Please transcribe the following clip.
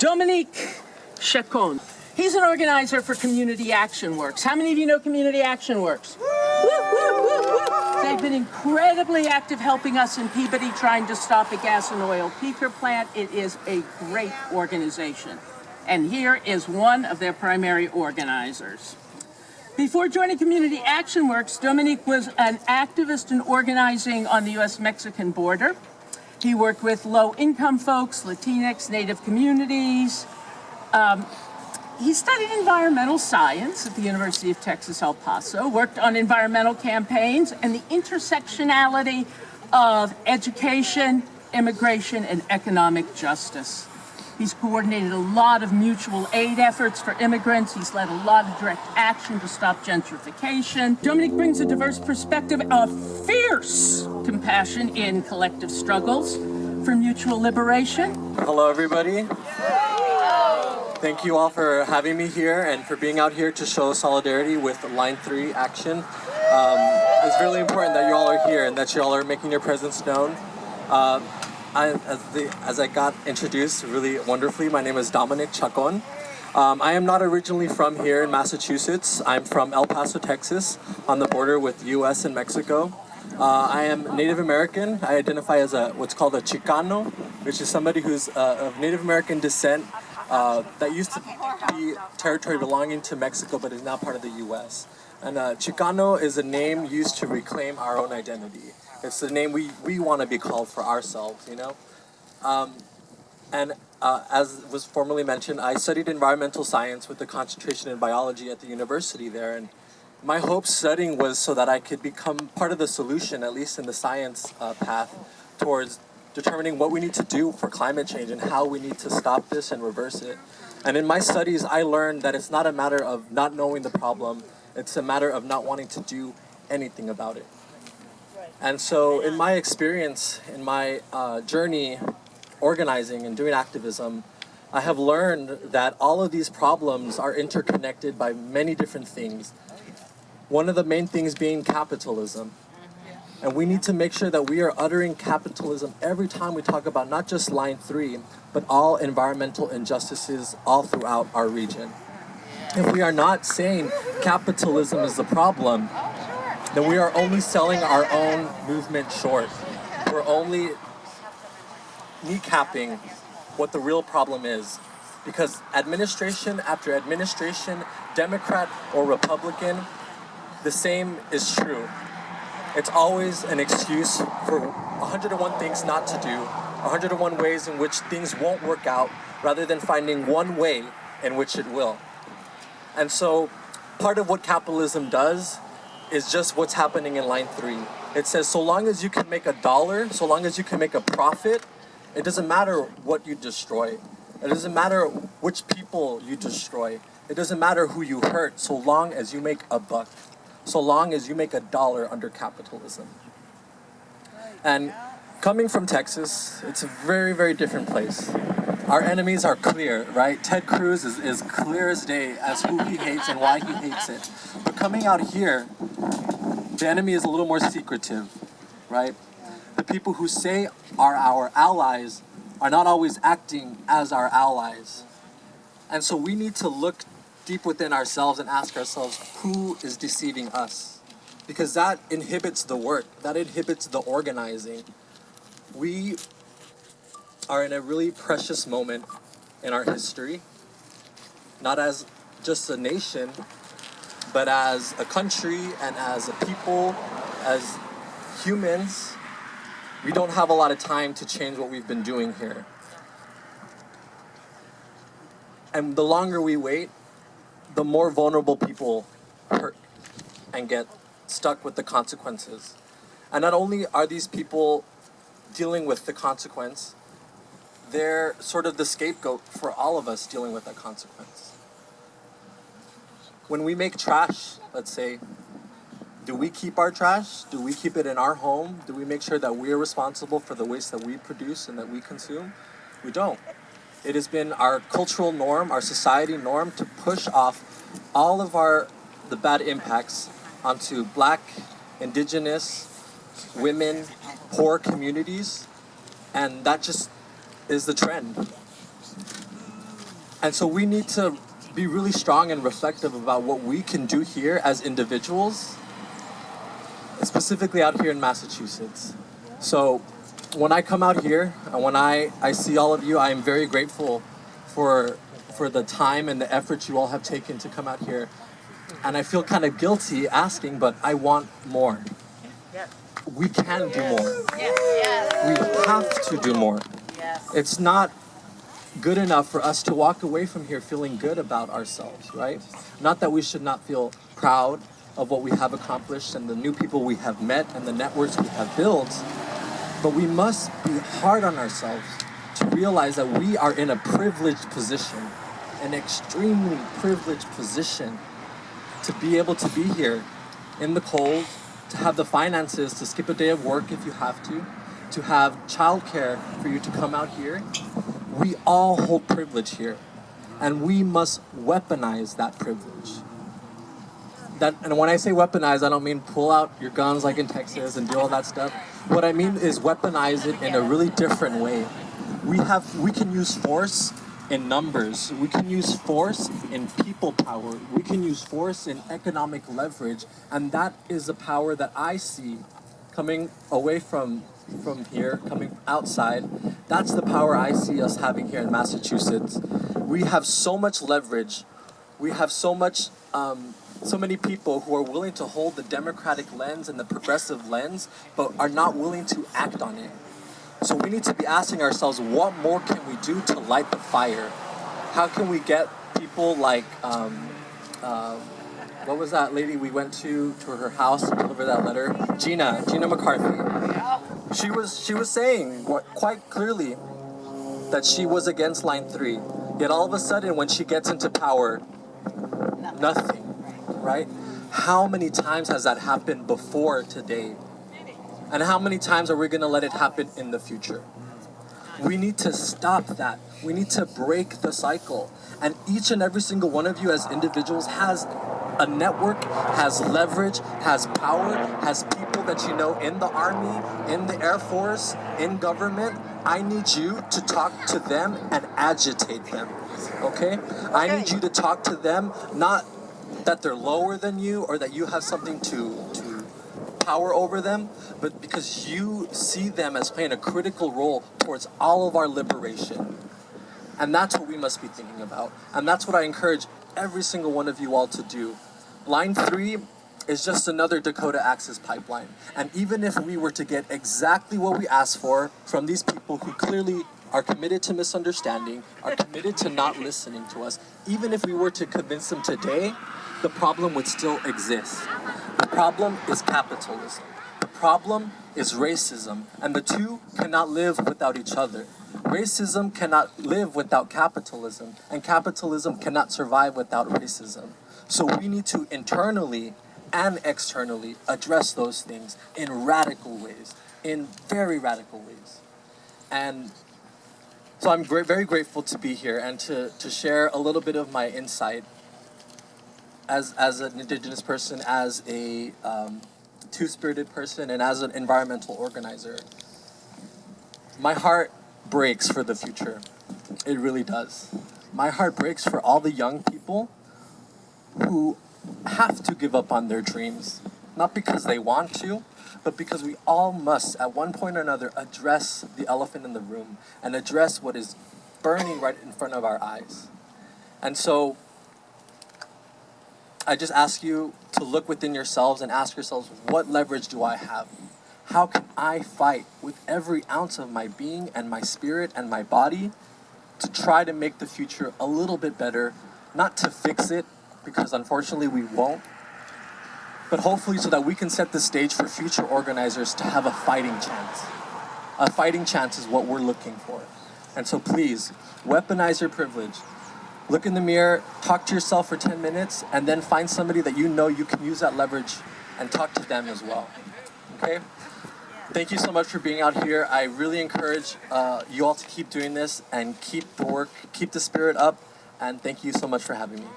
Dominic Chacón. He's an organizer for Community Action Works. How many of you know Community Action Works? Woo, woo, woo, woo. They've been incredibly active helping us in Peabody trying to stop a gas and oil peaker plant. It is a great organization. And here is one of their primary organizers. Before joining Community Action Works, Dominic was an activist in organizing on the U.S.-Mexican border. He worked with low-income folks, Latinx, Native communities. He studied environmental science at the University of Texas, El Paso, worked on environmental campaigns and the intersectionality of education, immigration, and economic justice. He's coordinated a lot of mutual aid efforts for immigrants. He's led a lot of direct action to stop gentrification. Dominic brings a diverse perspective of fierce compassion in collective struggles for mutual liberation. Hello, everybody. Thank you all for having me here and for being out here to show solidarity with Line 3 action. It's really important that you all are here and that you all are making your presence known. As I got introduced really wonderfully, my name is Dominic Chacón. I am not originally from here in Massachusetts. I'm from El Paso, Texas, on the border with US and Mexico. I am Native American. I identify as what's called a Chicano, which is somebody who's of Native American descent that used to be territory belonging to Mexico but is now part of the US. And Chicano is a name used to reclaim our own identity. It's the name we want to be called for ourselves, you know? As was formerly mentioned, I studied environmental science with a concentration in biology at the university there. And my hope studying was so that I could become part of the solution, at least in the science path, towards determining what we need to do for climate change and how we need to stop this and reverse it. And in my studies, I learned that it's not a matter of not knowing the problem, it's a matter of not wanting to do anything about it. And so in my experience, in my journey organizing and doing activism, I have learned that all of these problems are interconnected by many different things. One of the main things being capitalism. And we need to make sure that we are uttering capitalism every time we talk about not just Line 3, but all environmental injustices all throughout our region. If we are not saying capitalism is the problem, then we are only selling our own movement short. We're only kneecapping what the real problem is. Because administration after administration, Democrat or Republican, the same is true. It's always an excuse for 101 things not to do, 101 ways in which things won't work out, rather than finding one way in which it will. And so part of what capitalism does is just what's happening in Line 3. It says so long as you can make $1, so long as you can make a profit, it doesn't matter what you destroy. It doesn't matter which people you destroy. It doesn't matter who you hurt, so long as you make a buck. So long as you make $1 under capitalism. And coming from Texas, it's a very, very different place. Our enemies are clear, right? Ted Cruz is clear as day as who he hates and why he hates it. But coming out here, the enemy is a little more secretive, right? The people who say are our allies are not always acting as our allies. And so we need to look deep within ourselves and ask ourselves, who is deceiving us? Because that inhibits the work, that inhibits the organizing. We are in a really precious moment in our history, not as just a nation, but as a country and as a people, as humans. We don't have a lot of time to change what we've been doing here. And the longer we wait, the more vulnerable people hurt and get stuck with the consequences. And not only are these people dealing with the consequence, they're sort of the scapegoat for all of us dealing with that consequence. When we make trash, let's say, do we keep our trash? Do we keep it in our home? Do we make sure that we are responsible for the waste that we produce and that we consume? We don't. It has been our cultural norm, our society norm, to push off all of the bad impacts onto Black, Indigenous, women, poor communities, and that just is the trend. And so we need to be really strong and reflective about what we can do here as individuals, specifically out here in Massachusetts. So when I come out here and when I see all of you, I am very grateful for the time and the effort you all have taken to come out here. And I feel kind of guilty asking, but I want more. We can do more. We have to do more. It's not good enough for us to walk away from here feeling good about ourselves, right? Not that we should not feel proud of what we have accomplished and the new people we have met and the networks we have built, but we must be hard on ourselves to realize that we are in a privileged position, an extremely privileged position, to be able to be here in the cold, to have the finances to skip a day of work if you have to have childcare for you to come out here. We all hold privilege here, and we must weaponize that privilege. And when I say weaponize, I don't mean pull out your guns like in Texas and do all that stuff. What I mean is weaponize it in a really different way. We can use force in numbers. We can use force in people power. We can use force in economic leverage, and that is the power that I see coming away from here, coming outside. That's the power I see us having here in Massachusetts. We have so much leverage. We have so many people who are willing to hold the democratic lens and the progressive lens, but are not willing to act on it. So we need to be asking ourselves, what more can we do to light the fire? How can we get people like, what was that lady we went to her house to deliver that letter? Gina McCarthy. She was saying quite clearly that she was against Line 3. Yet all of a sudden, when she gets into power, nothing, right? How many times has that happened before today? And how many times are we going to let it happen in the future? We need to stop that. We need to break the cycle. And each and every single one of you as individuals has a network, has leverage, has power, has people that you know in the Army, in the Air Force, in government. I need you to talk to them and agitate them, okay? I need you to talk to them, not that they're lower than you or that you have something to power over them, but because you see them as playing a critical role towards all of our liberation. And that's what we must be thinking about. And that's what I encourage every single one of you all to do. Line 3 is just another Dakota Access pipeline. And even if we were to get exactly what we asked for from these people who clearly are committed to misunderstanding, are committed to not listening to us, even if we were to convince them today, the problem would still exist. The problem is capitalism. The problem is racism. And the two cannot live without each other. Racism cannot live without capitalism, and capitalism cannot survive without racism. So we need to internally and externally address those things in radical ways, in very radical ways. And so I'm very grateful to be here and to share a little bit of my insight as an Indigenous person, as a two-spirited person, and as an environmental organizer. My heart breaks for the future. It really does. My heart breaks for all the young people who have to give up on their dreams, not because they want to, but because we all must, at one point or another, address the elephant in the room and address what is burning right in front of our eyes. And so I just ask you to look within yourselves and ask yourselves, what leverage do I have? How can I fight with every ounce of my being and my spirit and my body to try to make the future a little bit better, not to fix it, because unfortunately we won't, but hopefully so that we can set the stage for future organizers to have a fighting chance. A fighting chance is what we're looking for. And so please, weaponize your privilege. Look in the mirror, talk to yourself for 10 minutes, and then find somebody that you know you can use that leverage and talk to them as well. Okay? Thank you so much for being out here. I really encourage you all to keep doing this and keep the work, keep the spirit up, and thank you so much for having me.